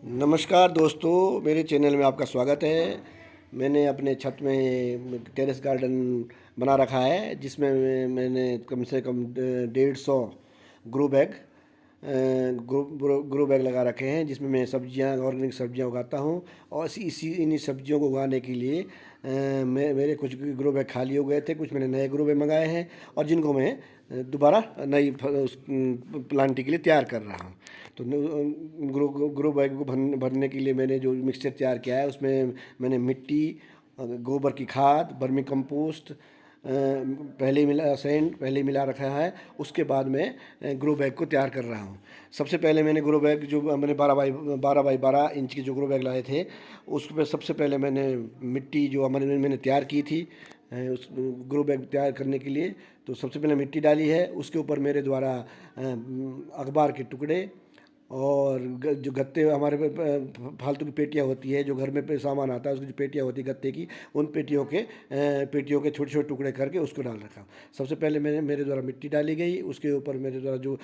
नमस्कार दोस्तों, मेरे चैनल में आपका स्वागत है। मैंने अपने छत में टेरेस गार्डन बना रखा है, जिसमें मैंने कम से कम 150 ग्रो बैग ग्रो बैग लगा रखे हैं, जिसमें मैं सब्जियां, ऑर्गेनिक सब्जियां उगाता हूं। और इन्हीं सब्जियों को उगाने के लिए मेरे कुछ ग्रो बैग खाली हो गए थे, कुछ मैंने नए ग्रो बैग मंगाए हैं और जिनको मैं दोबारा नई प्लांटिंग के लिए तैयार कर रहा हूँ। तो ग्रो बैग को भरने के लिए मैंने जो मिक्सचर तैयार किया है, उसमें मैंने मिट्टी, गोबर की खाद, वर्मी कंपोस्ट पहले ही मिला, सैंड पहले ही मिला रखा है। उसके बाद मैं ग्रो बैग को तैयार कर रहा हूँ। सबसे पहले मैंने ग्रो बैग जो मैंने 12 बाई 12 इंच के जो ग्रो बैग लाए थे, उसमें सबसे पहले मैंने मिट्टी जो मैंने तैयार की थी उस ग्रो बैग तैयार करने के लिए, तो सबसे पहले मिट्टी डाली है। उसके ऊपर मेरे द्वारा अखबार के टुकड़े और जो गत्ते हमारे फालतू की पेटियाँ होती है, जो घर में सामान आता है, उसकी जो पेटियाँ होती है गत्ते की, उन पेटियों के छोटे छोटे टुकड़े करके उसको डाल रखा। सबसे पहले मेरे द्वारा मिट्टी डाली गई। उसके ऊपर मेरे द्वारा जो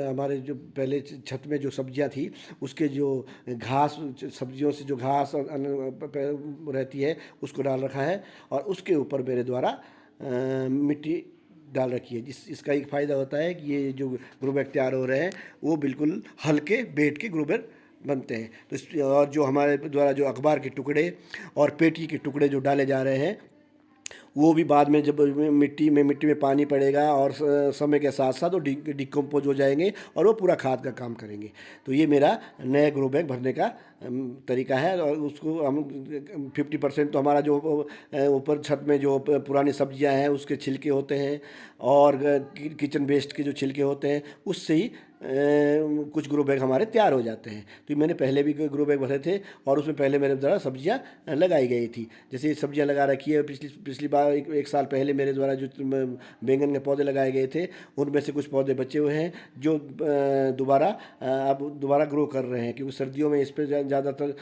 हमारे जो पहले छत में जो सब्जियां थी, उसके जो घास, सब्जियों से जो घास रहती है, उसको डाल रखा है। और उसके ऊपर मेरे द्वारा मिट्टी डाल रखी है। इसका एक फ़ायदा होता है कि ये जो ग्रो बैग तैयार हो रहे हैं, वो बिल्कुल हल्के वेट के ग्रो बैग बनते हैं। तो और जो हमारे द्वारा जो अखबार के टुकड़े और पेटी के टुकड़े जो डाले जा रहे हैं, वो भी बाद में जब मिट्टी में पानी पड़ेगा और समय के साथ साथ वो डिकम्पोज हो जाएंगे और वो पूरा खाद का काम करेंगे। तो ये मेरा नया ग्रो बैग भरने का तरीका है। और उसको हम 50% तो हमारा जो ऊपर छत में जो पुरानी सब्जियां हैं, उसके छिलके होते हैं और किचन वेस्ट के जो छिलके होते हैं, उससे ही कुछ ग्रो बैग हमारे तैयार हो जाते हैं। तो मैंने पहले भी ग्रो बैग भरे थे और उसमें पहले मेरे द्वारा सब्जियां लगाई गई थी। जैसे सब्जियां लगा रखी है, पिछली बार एक साल पहले मेरे द्वारा जो बैंगन के पौधे लगाए गए थे, उनमें से कुछ पौधे बचे हुए हैं जो अब दोबारा ग्रो कर रहे हैं, क्योंकि सर्दियों में इस पर ज़्यादातर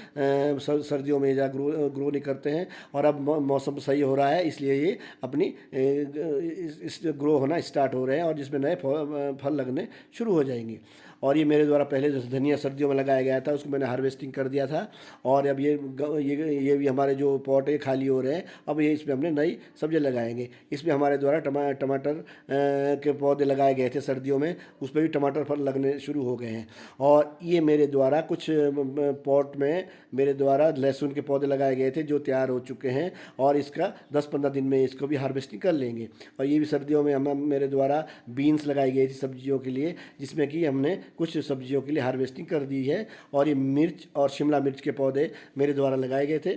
सर्दियों में ज़्यादा ग्रो नहीं करते हैं। और अब मौसम सही हो रहा है, इसलिए ये अपनी इस ग्रो होना स्टार्ट हो रहे हैं और जिसमें नए फल लगने शुरू हो जाएंगे। और ये मेरे द्वारा पहले जैसे धनिया सर्दियों में लगाया गया था, उसको मैंने हार्वेस्टिंग कर दिया था। और अब ये भी हमारे जो पॉट है खाली हो रहे हैं, अब ये इसमें हमने नई सब्जियां लगाएंगे। इसमें हमारे द्वारा टमाटर के पौधे लगाए गए थे सर्दियों में, उस पर भी टमाटर फल लगने शुरू हो गए हैं। और ये मेरे द्वारा कुछ पॉट में मेरे द्वारा लहसुन के पौधे लगाए गए थे, जो तैयार हो चुके हैं और इसका 10-15 दिन में इसको भी हार्वेस्टिंग कर लेंगे। और ये भी सर्दियों में हम मेरे द्वारा बीन्स लगाई गई थी सब्जियों के लिए, जिसमें कि हमने कुछ सब्जियों के लिए हार्वेस्टिंग कर दी है। और ये मिर्च और शिमला मिर्च के पौधे मेरे द्वारा लगाए गए थे।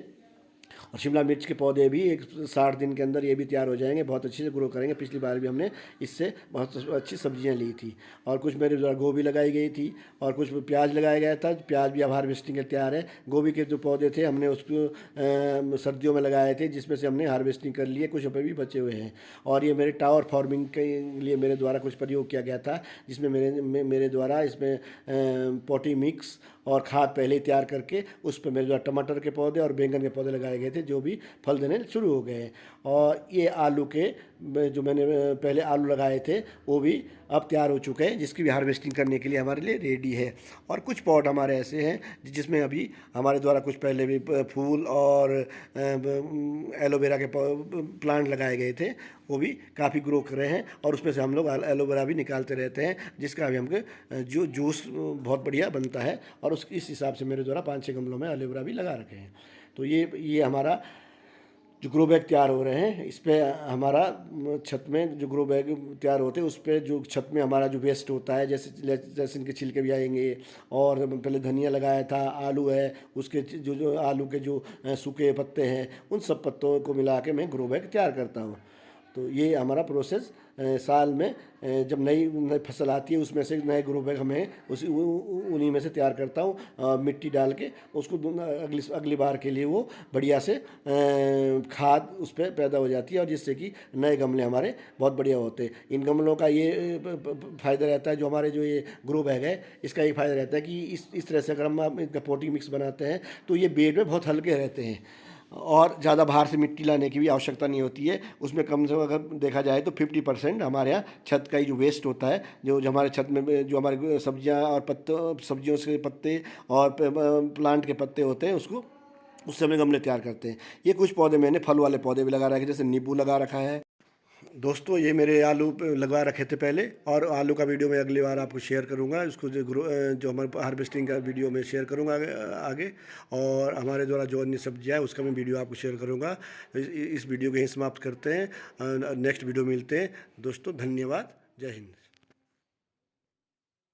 और शिमला मिर्च के पौधे भी एक 60 दिन के अंदर ये भी तैयार हो जाएंगे, बहुत अच्छे से ग्रो करेंगे। पिछली बार भी हमने इससे बहुत अच्छी सब्जियां ली थी। और कुछ मेरे द्वारा गोभी लगाई गई थी और कुछ प्याज लगाया गया था। प्याज भी अब हार्वेस्टिंग के तैयार है। गोभी के जो पौधे थे, हमने उसको सर्दियों में लगाए थे, जिसमें से हमने हार्वेस्टिंग कर ली है, कुछ अभी भी बचे हुए हैं। और ये मेरे टावर फार्मिंग के लिए मेरे द्वारा कुछ प्रयोग किया गया था, जिसमें मेरे द्वारा इसमें पॉटी मिक्स और खाद पहले ही तैयार करके उस पर मेरे द्वारा टमाटर के पौधे और बैंगन के पौधे लगाए गए थे, जो भी फल देने शुरू हो गए हैं। और ये आलू के जो मैंने पहले आलू लगाए थे, वो भी अब तैयार हो चुके हैं, जिसकी भी हार्वेस्टिंग करने के लिए हमारे लिए रेडी है। और कुछ पॉट हमारे ऐसे हैं जिसमें अभी हमारे द्वारा कुछ पहले भी फूल और एलोवेरा के प्लांट लगाए गए थे, वो भी काफ़ी ग्रो कर रहे हैं। और उसमें से हम लोग एलोवेरा भी निकालते रहते हैं, जिसका अभी हमको जो जूस बहुत बढ़िया बनता है। और इस हिसाब से मेरे द्वारा 5-6 गमलों में एलोवेरा भी लगा रखे हैं। तो ये हमारा जो ग्रो बैग तैयार हो रहे हैं, इस पर हमारा छत में जो ग्रो बैग तैयार होते हैं, उस पर जो छत में हमारा जो वेस्ट होता है, जैसे लहसुन के छिलके भी आएंगे, और पहले धनिया लगाया था, आलू है, उसके जो आलू के जो सूखे पत्ते हैं, उन सब पत्तों को मिला के मैं ग्रो बैग तैयार करता हूँ। तो ये हमारा प्रोसेस साल में जब नई फसल आती है, उसमें से नए ग्रो बैग हमें उन्हीं में से तैयार करता हूँ। मिट्टी डाल के उसको अगली बार के लिए वो बढ़िया से खाद उस पर पैदा हो जाती है, और जिससे कि नए गमले हमारे बहुत बढ़िया होते हैं। इन गमलों का ये फ़ायदा रहता है, जो हमारे जो ये ग्रो बैग है, इसका ये फ़ायदा रहता है कि इस तरह से अगर हम इनका पोटी मिक्स बनाते हैं, तो ये बेड में बहुत हल्के रहते हैं। और ज़्यादा बाहर से मिट्टी लाने की भी आवश्यकता नहीं होती है। उसमें कम से कम अगर देखा जाए तो 50% हमारे यहाँ छत का ही जो वेस्ट होता है, जो जो हमारे छत में जो हमारे सब्जियाँ और पत्तों सब्जियों से पत्ते और प्लांट के पत्ते होते हैं, उसको उससे हम गमले तैयार करते हैं। ये कुछ पौधे मैंने फल वाले पौधे भी लगा रखे, जैसे नींबू लगा रखा है। दोस्तों ये मेरे आलू लगवा रखे थे पहले, और आलू का वीडियो मैं अगली बार आपको शेयर करूंगा। इसको जो हमारे हार्वेस्टिंग का वीडियो मैं शेयर करूंगा आगे। और हमारे द्वारा जो अन्य सब्जियां है उसका मैं वीडियो आपको शेयर करूंगा। इस वीडियो को यहीं समाप्त करते हैं, नेक्स्ट वीडियो मिलते हैं दोस्तों। धन्यवाद, जय हिंद।